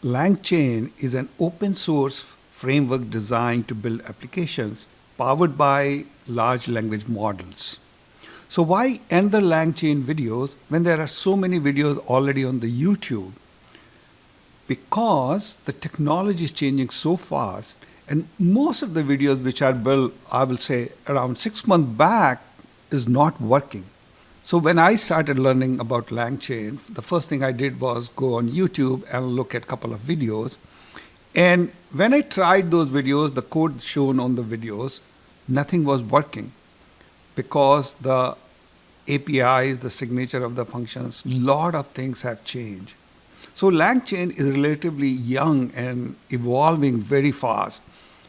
Langchain is an open source framework designed to build applications powered by large language models. So why end the Langchain videos when there are so many videos already on the YouTube? Because the technology is changing so fast, and most of the videos which are built, I will say around 6 months back, is not working. So when I started learning about Langchain, the first thing I did was go on YouTube and look at a couple of videos. And when I tried those videos, the code shown on the videos, nothing was working because the APIs, the signature of the functions, lot of things have changed. So Langchain is relatively young and evolving very fast,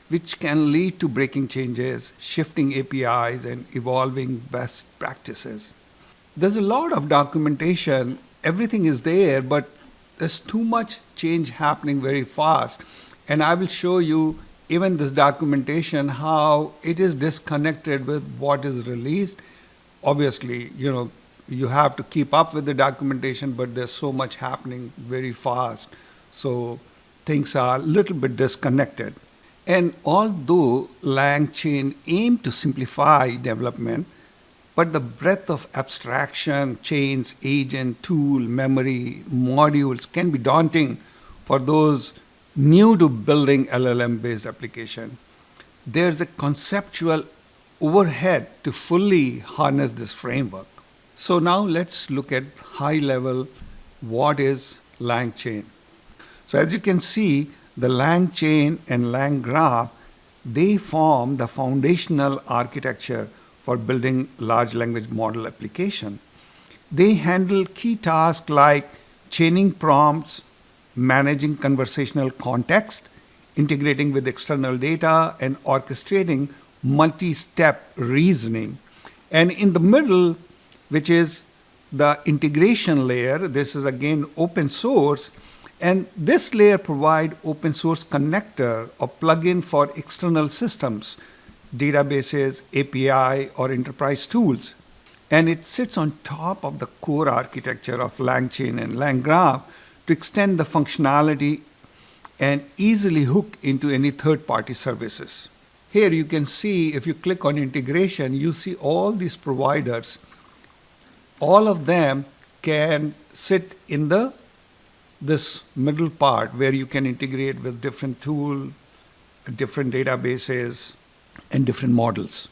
which can lead to breaking changes, shifting APIs, and evolving best practices. There's a lot of documentation, everything is there, but there's too much change happening very fast. And I will show you even this documentation, how it is disconnected with what is released. Obviously, you have to keep up with the documentation, but there's so much happening very fast. So things are a little bit disconnected. And although Langchain aimed to simplify development, but the breadth of abstraction, chains, agent, tool, memory, modules can be daunting for those new to building LLM-based application. There's a conceptual overhead to fully harness this framework. So now let's look at high level, what is Langchain? So as you can see, the Langchain and LangGraph, they form the foundational architecture for building large language model application. They handle key tasks like chaining prompts, managing conversational context, integrating with external data, and orchestrating multi-step reasoning. And in the middle, which is the integration layer, this is again open source, and this layer provides open source connector or plugin for external systems, databases, API, or enterprise tools. And it sits on top of the core architecture of Langchain and LangGraph to extend the functionality and easily hook into any third-party services. Here you can see, if you click on integration, you see all these providers. All of them can sit in this middle part where you can integrate with different tools, different databases, and different models.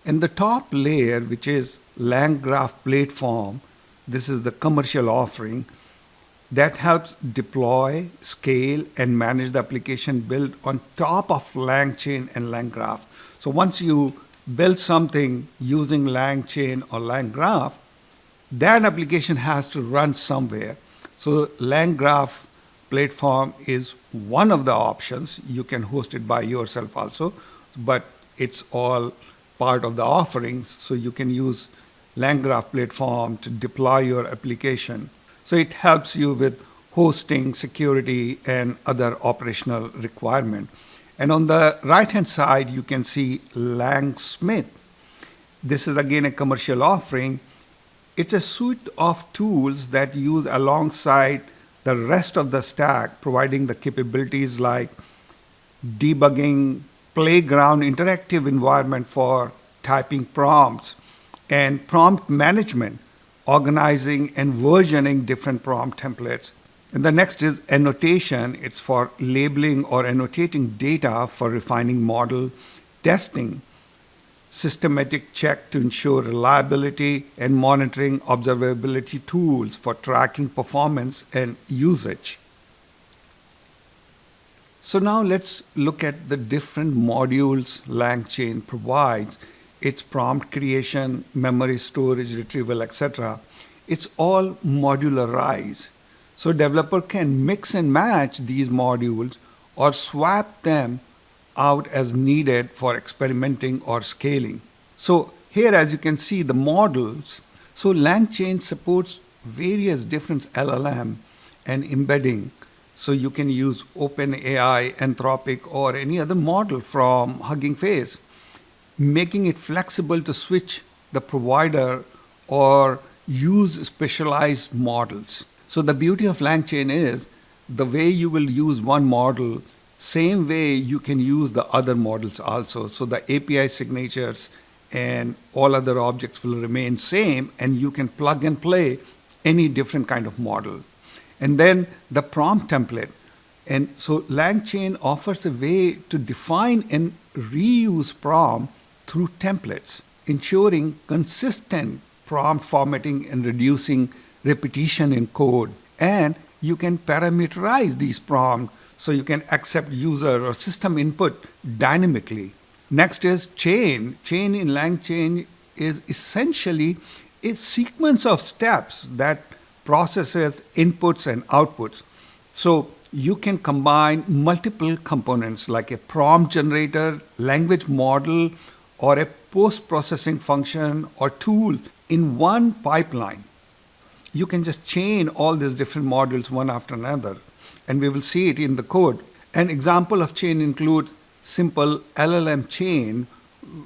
And the top layer, which is LangGraph platform, this is the commercial offering that helps deploy, scale, and manage the application built on top of Langchain and LangGraph. So once you build something using Langchain or LangGraph, that application has to run somewhere. So LangGraph platform is one of the options. You can host it by yourself also, but it's all part of the offerings. So you can use LangGraph platform to deploy your application. So it helps you with hosting, security, and other operational requirement. And on the right-hand side, you can see Langsmith. This is again a commercial offering. It's a suite of tools that use alongside the rest of the stack, providing the capabilities like debugging, playground interactive environment for typing prompts, and prompt management, organizing and versioning different prompt templates. And the next is annotation. It's for labeling or annotating data for refining model testing, systematic check to ensure reliability, and monitoring observability tools for tracking performance and usage. So now let's look at the different modules Langchain provides. It's prompt creation, memory storage, retrieval, etc. It's all modularized. So developer can mix and match these modules or swap them out as needed for experimenting or scaling. So here, as you can see, the models. So Langchain supports various different LLM and embedding. So you can use OpenAI, Anthropic, or any other model from Hugging Face, making it flexible to switch the provider or use specialized models. So the beauty of Langchain is the way you will use one model, same way you can use the other models also. So the API signatures and all other objects will remain same, and you can plug and play any different kind of model. And then the prompt template. And so Langchain offers a way to define and reuse prompt through templates, ensuring consistent prompt formatting and reducing repetition in code. And you can parameterize these prompts so you can accept user or system input dynamically. Next is chain. Chain in Langchain is essentially a sequence of steps that processes inputs and outputs. So you can combine multiple components like a prompt generator, language model, or a post-processing function or tool in one pipeline. You can just chain all these different modules one after another, and we will see it in the code. An example of chain includes simple LLM chain.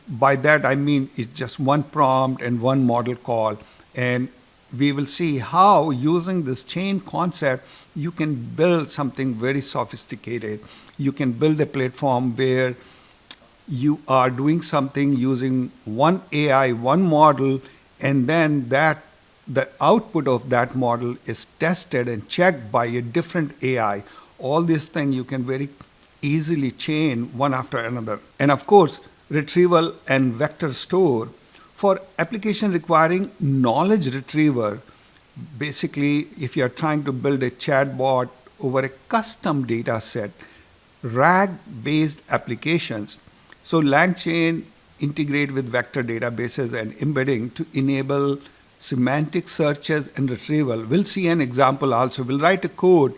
By that I mean it's just one prompt and one model call, and we will see how using this chain concept you can build something very sophisticated. You can build a platform where you are doing something using one AI, one model, and then the output of that model is tested and checked by a different AI. All these things you can very easily chain one after another. And of course, retrieval and vector store. For application requiring knowledge retriever, basically if you're trying to build a chatbot over a custom data set, RAG-based applications, so Langchain integrate with vector databases and embedding to enable semantic searches and retrieval. We'll see an example also. We'll write a code,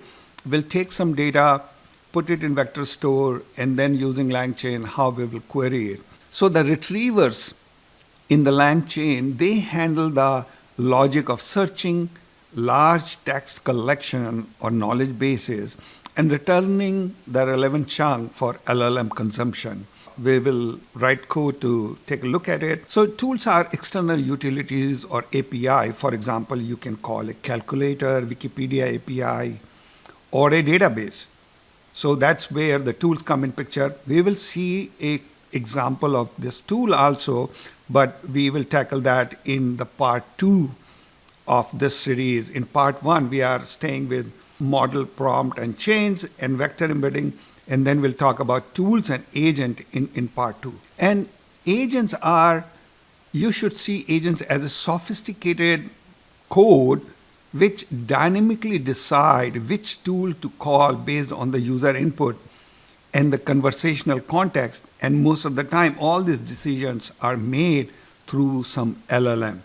we'll take some data, put it in vector store, and then using Langchain, how we will query it. So the retrievers in the Langchain, they handle the logic of searching large text collection or knowledge bases and returning the relevant chunk for LLM consumption. We will write code to take a look at it. So tools are external utilities or API. For example, you can call a calculator, Wikipedia API, or a database. So that's where the tools come in picture. We will see an example of this tool also, but we will tackle that in the part 2 of this series. In part 1, we are staying with model, prompt, and chains, and vector embedding, and then we'll talk about tools and agent in part 2. And agents are, you should see agents as a sophisticated code which dynamically decide which tool to call based on the user input and the conversational context. And most of the time, all these decisions are made through some LLM.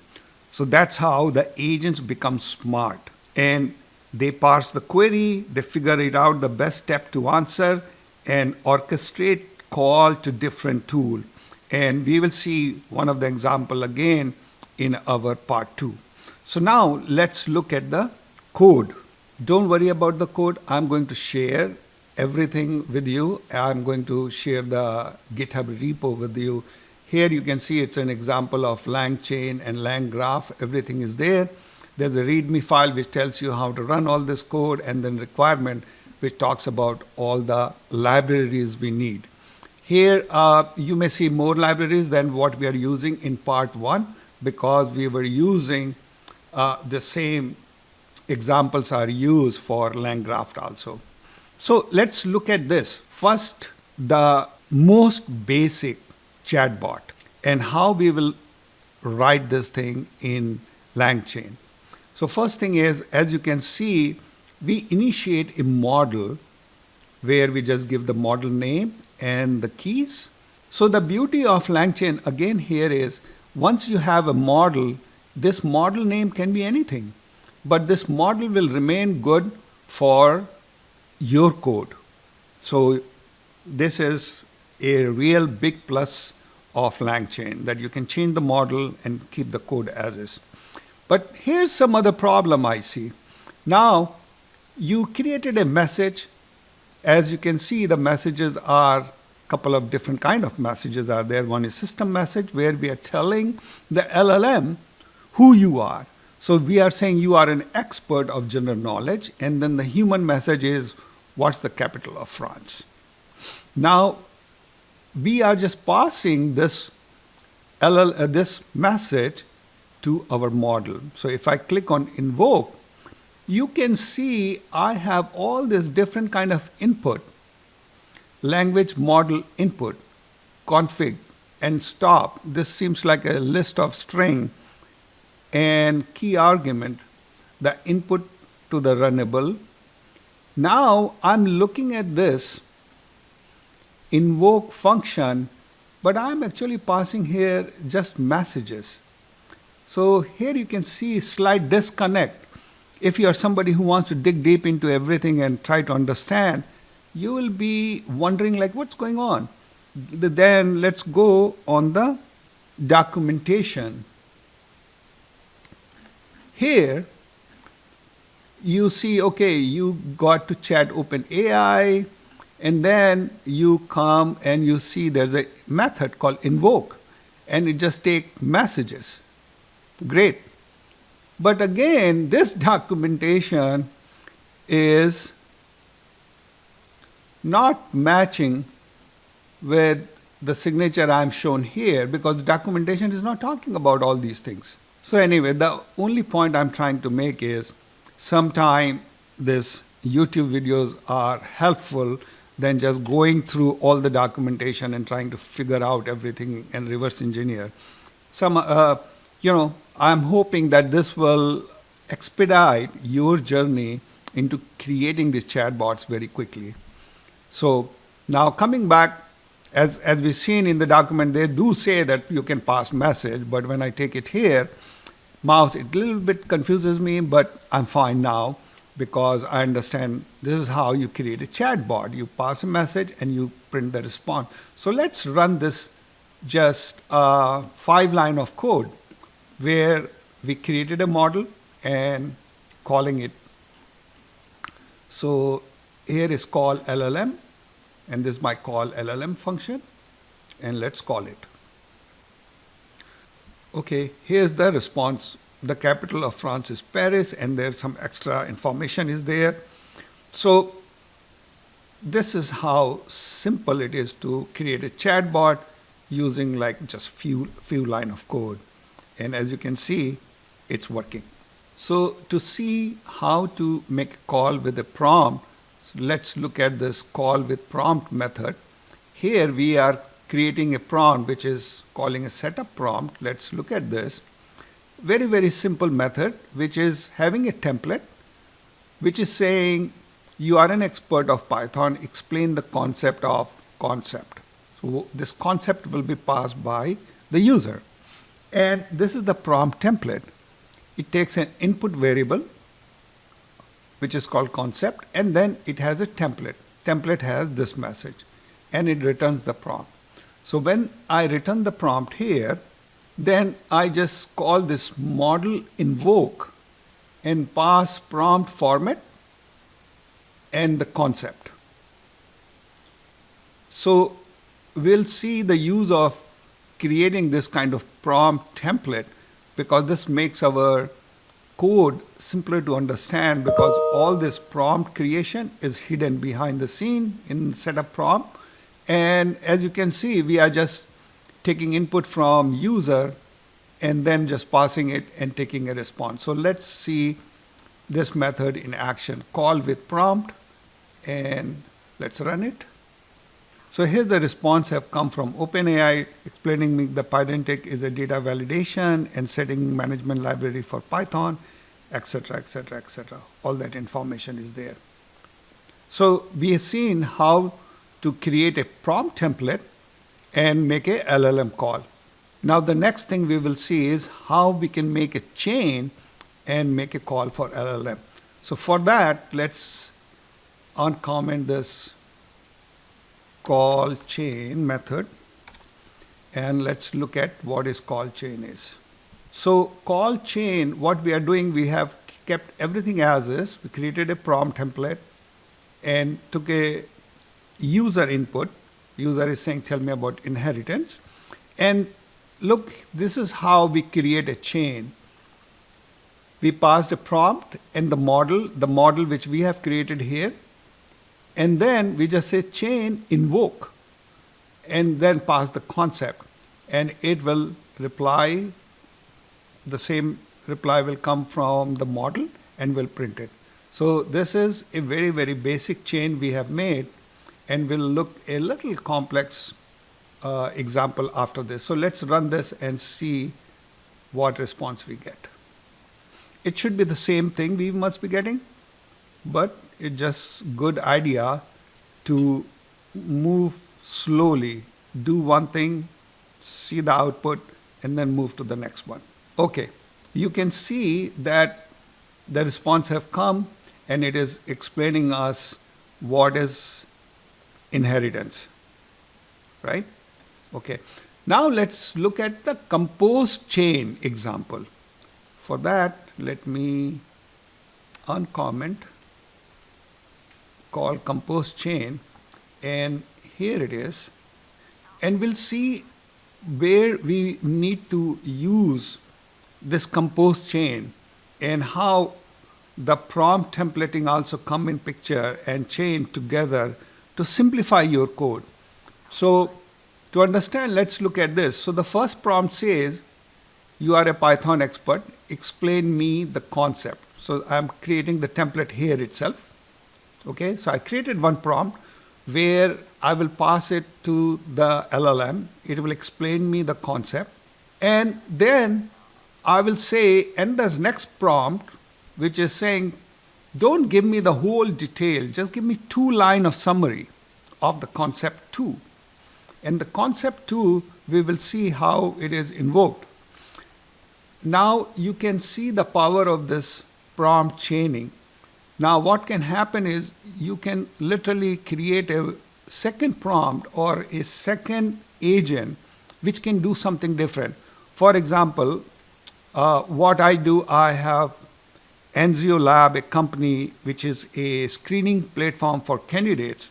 So that's how the agents become smart. And they parse the query, they figure it out the best step to answer, and orchestrate call to different tool. And we will see one of the example again in our part 2. So now let's look at the code. Don't worry about the code. I'm going to share everything with you. I'm going to share the GitHub repo with you. Here you can see it's an example of Langchain and LangGraph. Everything is there. There's a README file which tells you how to run all this code, and then requirement which talks about all the libraries we need. Here you may see more libraries than what we are using in part 1 because we were using the same examples are used for LangGraph also. So let's look at this. First, the most basic chatbot and how we will write this thing in Langchain. So first thing is, as you can see, we initiate a model where we just give the model name and the keys. So the beauty of Langchain again here is, once you have a model, this model name can be anything, but this model will remain good for your code. So this is a real big plus of Langchain, that you can change the model and keep the code as is. But here's some other problem I see. Now, you created a message. As you can see, the messages are a couple of different kind of messages are there. One is system message where we are telling the LLM who you are. So we are saying you are an expert of general knowledge, and then the human message is, what's the capital of France? Now, we are just passing this this message to our model. So if I click on invoke, you can see I have all this different kind of input: language model input, config, and stop. This seems like a list of string and key argument, the input to the runnable. Now I'm looking at this invoke function, but I'm actually passing here just messages. So here you can see slight disconnect. If you are somebody who wants to dig deep into everything and try to understand, you will be wondering like, what's going on? Then let's go on the documentation. Here you see, okay, you got to chat OpenAI, and then you come and you see there's a method called invoke, and it just takes messages. Great. But again, this documentation is not matching with the signature I'm shown here, because the documentation is not talking about all these things. So anyway, the only point I'm trying to make is sometime these YouTube videos are helpful than just going through all the documentation and trying to figure out everything and reverse engineer. I'm hoping that this will expedite your journey into creating these chatbots very quickly. So now coming back, as we've seen in the document, they do say that you can pass message, but when I take it here, mouse, it a little bit confuses me, but I'm fine now because I understand this is how you create a chatbot. You pass a message and you print the response. So let's run this just 5 lines of code where we created a model and calling it. So here is call LLM, and this is my call LLM function, and let's call it. Okay, here's the response. The capital of France is Paris, and there's some extra information is there. So this is how simple it is to create a chatbot using like just few line of code. And as you can see, it's working. So to see how to make a call with a prompt, let's look at this call with prompt method. Here we are creating a prompt which is calling a setup prompt. Let's look at this. Very, very simple method which is having a template which is saying you are an expert of Python, explain the concept of concept. So this concept will be passed by the user. And this is the prompt template. It takes an input variable which is called concept, and then it has a template. Template has this message, and it returns the prompt. So when I return the prompt here, then I just call this model invoke and pass prompt format and the concept. So we'll see the use of creating this kind of prompt template, because this makes our code simpler to understand, because all this prompt creation is hidden behind the scene in setup prompt. And as you can see, we are just taking input from user and then just passing it and taking a response. So let's see this method in action. Call with prompt, and let's run it. So here the response have come from OpenAI explaining me the Pydantic is a data validation and setting management library for Python, etc., etc., etc. All that information is there. So we have seen how to create a prompt template and make a LLM call. Now the next thing we will see is how we can make a chain and make a call for LLM. So for that, let's uncomment this call chain method, and let's look at what is call chain is. So call chain, what we are doing, we have kept everything as is. We created a prompt template and took a user input. User is saying, tell me about inheritance. And look, this is how we create a chain. We passed a prompt and the model which we have created here. And then we just say chain invoke and then pass the concept. And it will reply, the same reply will come from the model and will print it. So this is a very, very basic chain we have made, and we'll look a little complex example after this. So let's run this and see what response we get. It should be the same thing we must be getting, but it's just good idea to move slowly, do one thing, see the output, and then move to the next one. Okay, you can see that the response have come, and it is explaining us what is inheritance, right? Okay, now let's look at the composed chain example. For that, let me uncomment, call composed chain, and here it is. And we'll see where we need to use this composed chain and how the prompt templating also come in picture and chain together to simplify your code. So to understand, let's look at this. So the first prompt says, you are a Python expert, explain me the concept. So I'm creating the template here itself. Okay, so I created one prompt where I will pass it to the LLM. It will explain me the concept. And then I will say, and the next prompt, which is saying, don't give me the whole detail, just give me 2 lines of summary of the concept 2. And the concept 2, we will see how it is invoked. Now you can see the power of this prompt chaining. Now what can happen is you can literally create a second prompt or a second agent which can do something different. For example, what I do, I have Enzio Lab, a company which is a screening platform for candidates.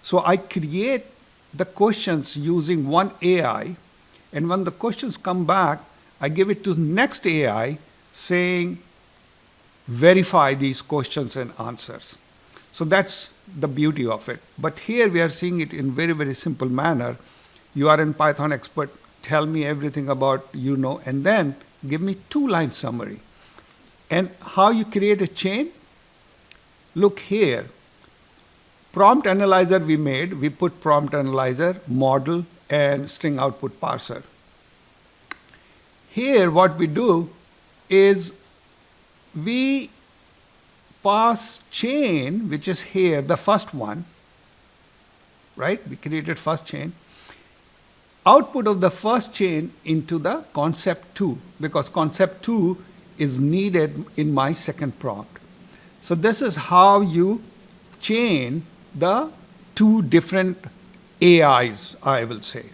So I create the questions using one AI, and when the questions come back, I give it to the next AI saying, verify these questions and answers. So that's the beauty of it. But here we are seeing it in very, very simple manner. You are a Python expert, tell me everything about, and then give me 2-line summary. And how you create a chain? Look here. Prompt analyzer we made, we put prompt analyzer, model, and string output parser. Here what we do is we pass chain, which is here, the first one, right? We created first chain. Output of the first chain into the concept 2, because concept 2 is needed in my second prompt. So this is how you chain the 2 different AIs, I will say.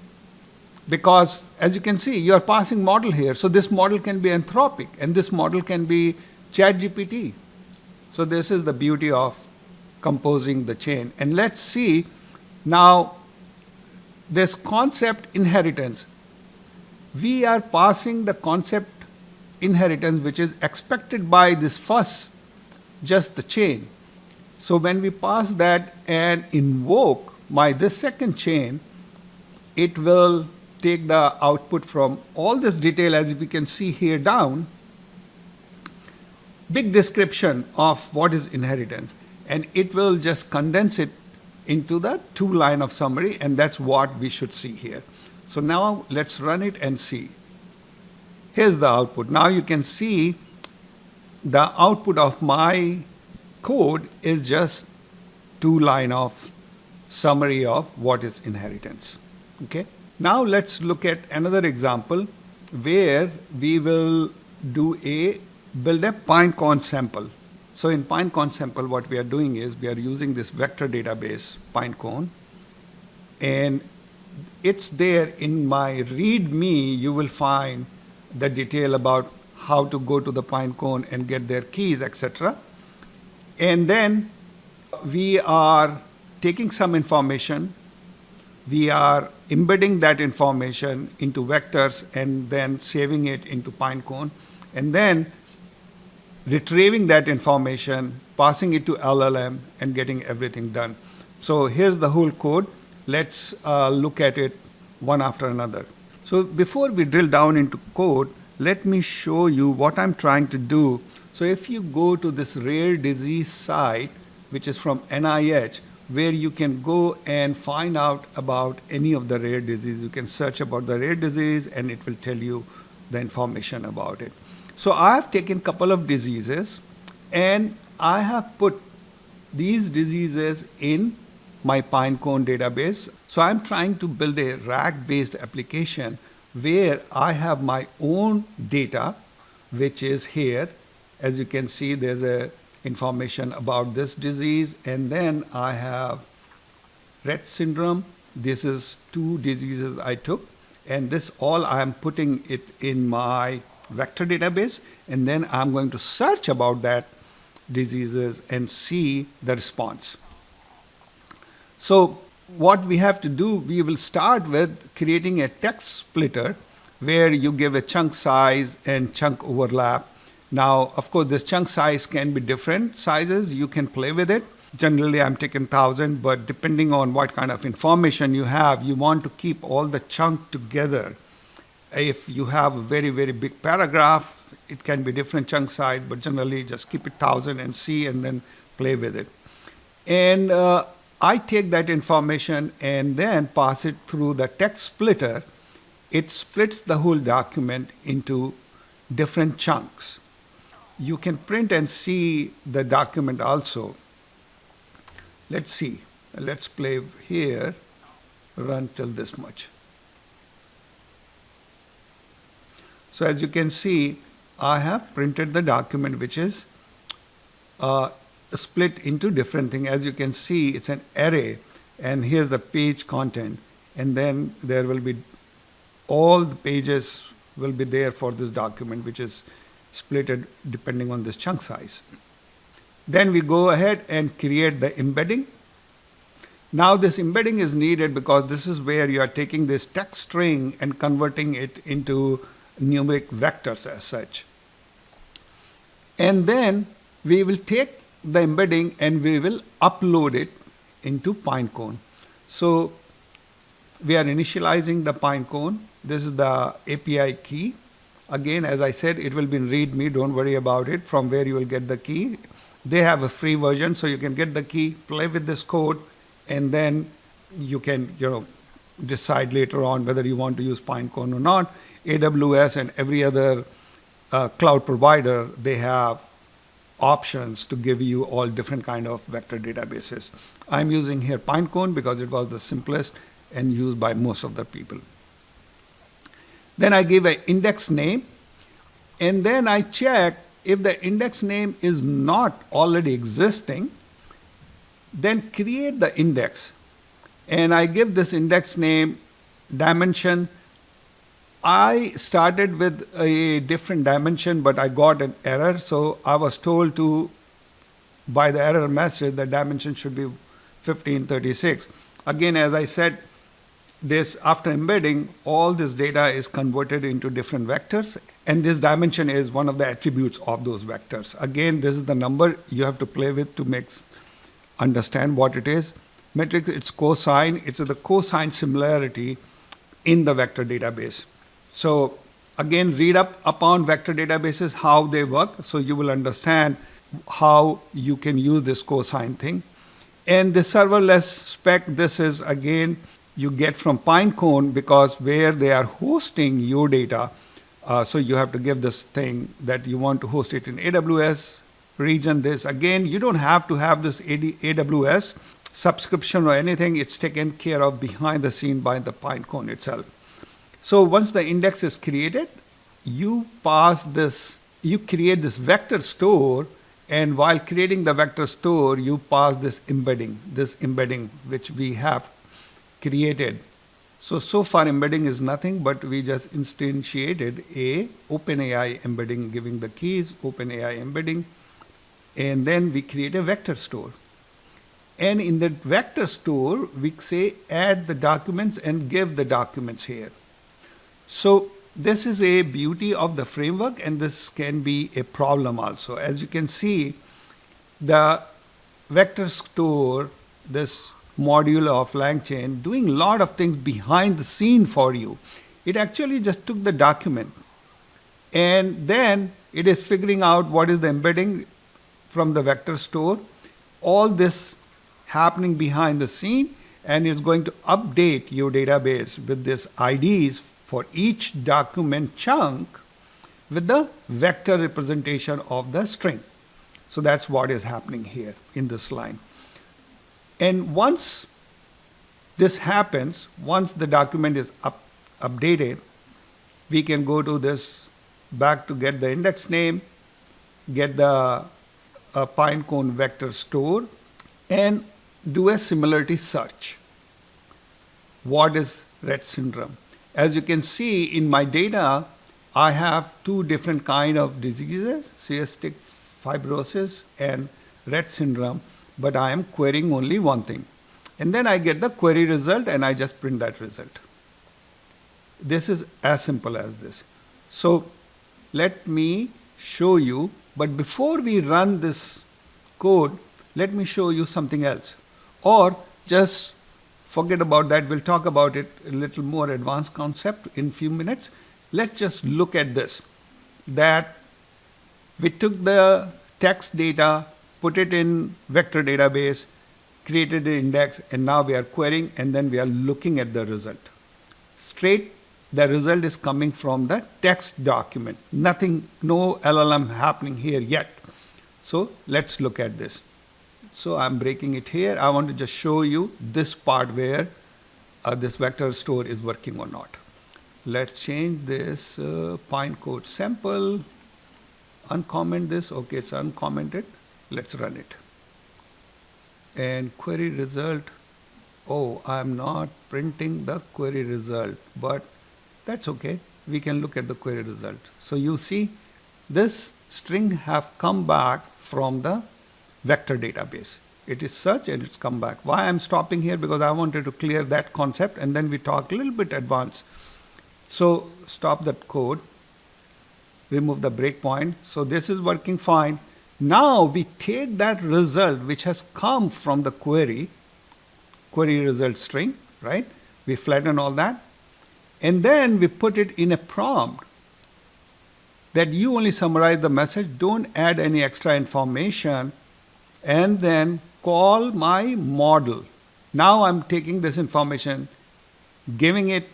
Because as you can see, you are passing model here. So this model can be Anthropic, and this model can be ChatGPT. So this is the beauty of composing the chain. And let's see now this concept inheritance. We are passing the concept inheritance which is expected by this first, just the chain. So when we pass that and invoke this second chain, it will take the output from all this detail, as we can see here down, big description of what is inheritance, and it will just condense it into the 2-line of summary, and that's what we should see here. So now let's run it and see. Here's the output. Now you can see the output of my code is just 2-line of summary of what is inheritance. Okay. Now let's look at another example where we will build a Pinecone sample. So in Pinecone sample, what we are doing is we are using this vector database, Pinecone, and it's there in my README. You will find the detail about how to go to the Pinecone and get their keys, etc. And then we are taking some information, we are embedding that information into vectors and then saving it into Pinecone, and then retrieving that information, passing it to LLM, and getting everything done. So here's the whole code. Let's look at it one after another. So before we drill down into code, let me show you what I'm trying to do. So if you go to this rare disease site, which is from NIH, where you can go and find out about any of the rare disease. You can search about the rare disease and it will tell you the information about it. So I have taken a couple of diseases and I have put these diseases in my Pinecone database. So I'm trying to build a RAG-based application where I have my own data, which is here. As you can see, there's a information about this disease, and then I have Rett syndrome. This is 2 diseases I took, and this all I am putting it in my vector database, and then I'm going to search about that diseases and see the response. So what we have to do, we will start with creating a text splitter where you give a chunk size and chunk overlap. Now, of course, this chunk size can be different sizes. You can play with it. Generally, I'm taking 1,000, but depending on what kind of information you have, you want to keep all the chunk together. If you have a very, very big paragraph, it can be different chunk size, but generally just keep it 1,000 and see and then play with it. And I take that information and then pass it through the text splitter. It splits the whole document into different chunks. You can print and see the document also. Let's see. Let's play here. Run till this much. So as you can see, I have printed the document, which is split into different things. As you can see, it's an array, and here's the page content. And then there will be all the pages will be there for this document, which is splitted depending on this chunk size. Then we go ahead and create the embedding. Now this embedding is needed because this is where you are taking this text string and converting it into numeric vectors as such. And then we will take the embedding and we will upload it into Pinecone. So we are initializing the Pinecone. This is the API key. Again, as I said, it will be in README. Don't worry about it, from where you will get the key. They have a free version, so you can get the key, play with this code, and then you can decide later on whether you want to use Pinecone or not. AWS and every other cloud provider, they have options to give you all different kind of vector databases. I'm using here Pinecone because it was the simplest and used by most of the people. Then I give an index name, and then I check if the index name is not already existing, then create the index. And I give this index name dimension. I started with a different dimension, but I got an error. So I was told to, by the error message, the dimension should be 1536. Again, as I said, this after embedding, all this data is converted into different vectors, and this dimension is one of the attributes of those vectors. Again, this is the number you have to play with to understand what it is. Metric, it's cosine. It's the cosine similarity in the vector database. So again, read up upon vector databases, how they work, so you will understand how you can use this cosine thing. And the serverless spec, this is again, you get from Pinecone, because where they are hosting your data, so you have to give this thing that you want to host it in AWS region. This again, you don't have to have this AWS subscription or anything. It's taken care of behind the scene by the Pinecone itself. So once the index is created, you create this vector store, and while creating the vector store, you pass this embedding which we have created. So far embedding is nothing, but we just instantiated a OpenAI embedding, giving the keys, OpenAI embedding, and then we create a vector store. And in the vector store, we say add the documents and give the documents here. So this is a beauty of the framework, and this can be a problem also. As you can see, the vector store, this module of Langchain, doing a lot of things behind the scene for you. It actually just took the document, and then it is figuring out what is the embedding from the vector store. All this happening behind the scene, and it's going to update your database with this IDs for each document chunk with the vector representation of the string. So that's what is happening here in this line. And once this happens, once the document is updated, we can go to this back to get the index name, get the Pinecone vector store, and do a similarity search. What is Rett syndrome? As you can see in my data, I have two different kind of diseases, cystic fibrosis and Rett syndrome, but I am querying only one thing. And then I get the query result, and I just print that result. This is as simple as this. So let me show you, but before we run this code, let me show you something else. Or just forget about that, we'll talk about it a little more advanced concept in a few minutes. Let's just look at this, that we took the text data, put it in vector database, created an index, and now we are querying, and then we are looking at the result. Straight, the result is coming from the text document. Nothing, no LLM happening here yet. So let's look at this. So I'm breaking it here. I want to just show you this part where this vector store is working or not. Let's change this Pinecone sample, uncomment this. Okay, it's uncommented. Let's run it. And query result. Oh, I'm not printing the query result, but that's okay. We can look at the query result. So you see, this string have come back from the vector database. It is search and it's come back. Why I'm stopping here? Because I wanted to clear that concept, and then we talk a little bit advanced. So stop that code, remove the breakpoint. So this is working fine. Now we take that result which has come from the query result string, right? We flatten all that, and then we put it in a prompt that you only summarize the message, don't add any extra information, and then call my model. Now I'm taking this information, giving it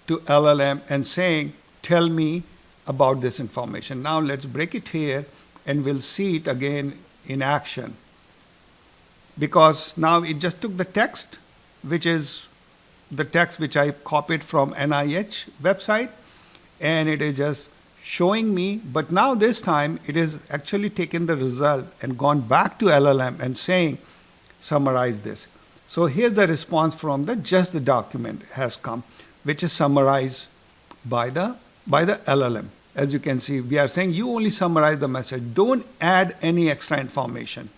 to LLM and saying, tell me about this information. Now let's break it here, and we'll see it again in action. Because now it just took the text, which is the text which I copied from NIH website, and it is just showing me, but now this time it is actually taken the result and gone back to LLM and saying, summarize this. So here's the response from just the document has come, which is summarized by the LLM. As you can see, we are saying you only summarize the message, don't add any extra information,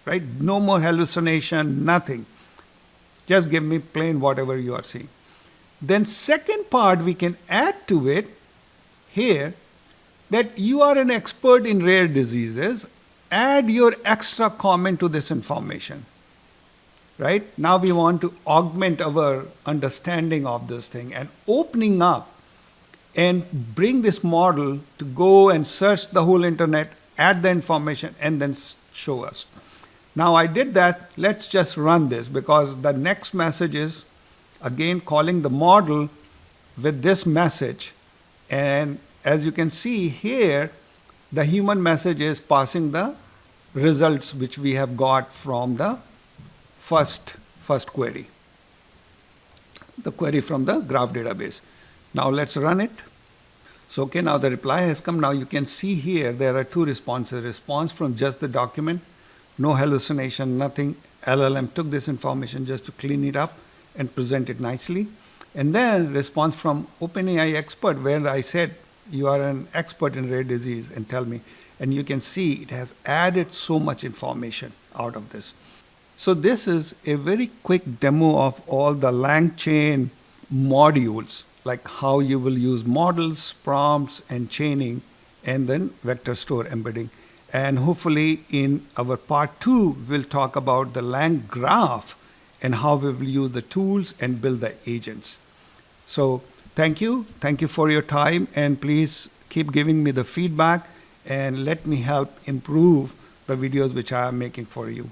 right? No more hallucination, nothing. Just give me plain whatever you are seeing. Then second part we can add to it here, that you are an expert in rare diseases, add your extra comment to this information, right? Now we want to augment our understanding of this thing and opening up and bring this model to go and search the whole internet, add the information, and then show us. Now I did that. Let's just run this, because the next message is again calling the model with this message. And as you can see here, the human message is passing the results which we have got from the first query, the query from the graph database. Now let's run it. So okay, now the reply has come. Now you can see here there are two responses. Response from just the document, no hallucination, nothing. LLM took this information just to clean it up and present it nicely. And then response from OpenAI expert, where I said, you are an expert in rare disease, and tell me. And you can see it has added so much information out of this. So this is a very quick demo of all the Langchain modules, like how you will use models, prompts, and chaining, and then vector store embedding. And hopefully in our part 2, we'll talk about the LangGraph and how we will use the tools and build the agents. So thank you. Thank you for your time, and please keep giving me the feedback and let me help improve the videos which I am making for you.